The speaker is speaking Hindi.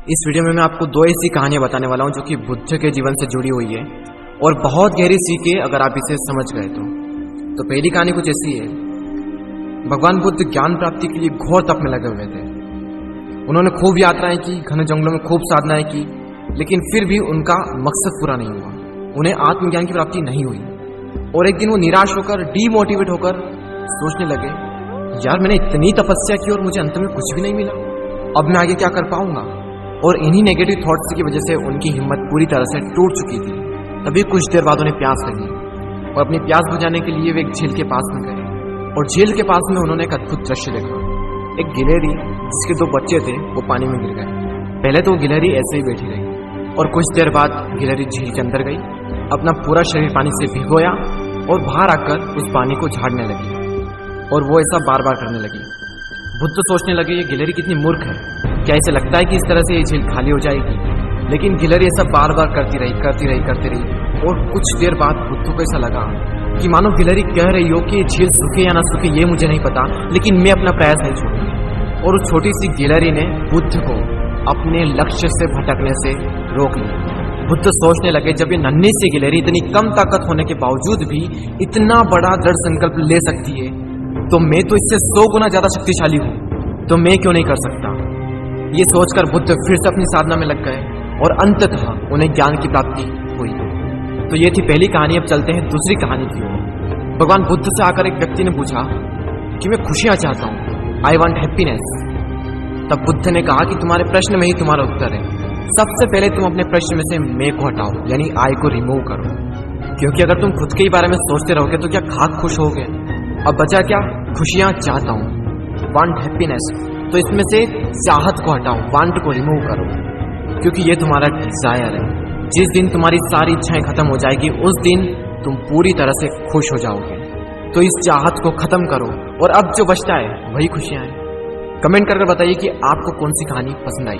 इस वीडियो में मैं आपको दो ऐसी कहानियां बताने वाला हूं जो कि बुद्ध के जीवन से जुड़ी हुई है और बहुत गहरी सीख है अगर आप इसे समझ गए तो पहली कहानी कुछ ऐसी है। भगवान बुद्ध ज्ञान प्राप्ति के लिए घोर तप में लगे हुए थे। उन्होंने खूब यात्राएं की, घने जंगलों में खूब साधनाएं की, लेकिन फिर भी उनका मकसद पूरा नहीं हुआ। उन्हें आत्मज्ञान की प्राप्ति नहीं हुई और एक दिन वो निराश होकर, डीमोटिवेट होकर सोचने लगे, यार मैंने इतनी तपस्या की और मुझे अंत में कुछ भी नहीं मिला, अब मैं आगे क्या कर पाऊंगा। और इन्हीं नेगेटिव थॉट्स की वजह से उनकी हिम्मत पूरी तरह से टूट चुकी थी। तभी कुछ देर बाद उन्हें प्यास लगी और अपनी प्यास बुझाने के लिए वे एक झील के पास में गए और झील के पास में उन्होंने एक अद्भुत दृश्य देखा। एक गिलहरी जिसके दो बच्चे थे वो पानी में गिर गए। पहले तो गिलहरी ऐसे ही बैठी रही और कुछ देर बाद गिलहरी झील के अंदर गई, अपना पूरा शरीर पानी से भिगोया और बाहर आकर उस पानी को झाड़ने लगी और वो ऐसा बार बार करने लगी। बुद्ध सोचने लगे ये गिलहरी कितनी मूर्ख है, क्या इसे लगता है कि इस तरह से ये झील खाली हो जाएगी। लेकिन गिलहरी ऐसा बार बार करती रही और कुछ देर बाद बुद्ध को ऐसा लगा कि मानो गिलहरी कह रही हो कि ये झील सूखे या ना सूखे ये मुझे नहीं पता, लेकिन मैं अपना प्रयास नहीं छोड़ूंगी। और उस छोटी सी गिलहरी ने बुद्ध को अपने लक्ष्य से भटकने से रोक लिया। बुद्ध सोचने लगे, जब ये नन्ही सी गिलहरी इतनी कम ताकत होने के बावजूद भी इतना बड़ा दृढ़ संकल्प ले सकती है, तो मैं तो इससे 100 गुना ज्यादा शक्तिशाली हूं, तो मैं क्यों नहीं कर सकता। ये सोचकर बुद्ध फिर से अपनी साधना में लग गए और अंततः उन्हें ज्ञान की प्राप्ति हुई। तो ये थी पहली कहानी। अब चलते हैं दूसरी कहानी की ओर। भगवान बुद्ध से आकर एक व्यक्ति ने पूछा कि मैं खुशियां चाहता हूं, आई वॉन्ट हैप्पीनेस। तब बुद्ध ने कहा कि तुम्हारे प्रश्न में ही तुम्हारा उत्तर है। सबसे पहले तुम अपने प्रश्न में से मैं को हटाओ, यानी आई को रिमूव करो, क्योंकि अगर तुम खुद के ही बारे में सोचते रहोगे तो क्या खाक खुश होगे। अब बचा क्या, खुशियां चाहता हूं, वांट हैप्पीनेस। तो इसमें से चाहत को हटाओ, वांट को रिमूव करो, क्योंकि ये तुम्हारा डिजायर है। जिस दिन तुम्हारी सारी इच्छाएं खत्म हो जाएगी उस दिन तुम पूरी तरह से खुश हो जाओगे। तो इस चाहत को खत्म करो और अब जो बचता है वही खुशियां हैं। कमेंट करके बताइए कि आपको कौन सी कहानी पसंद आई।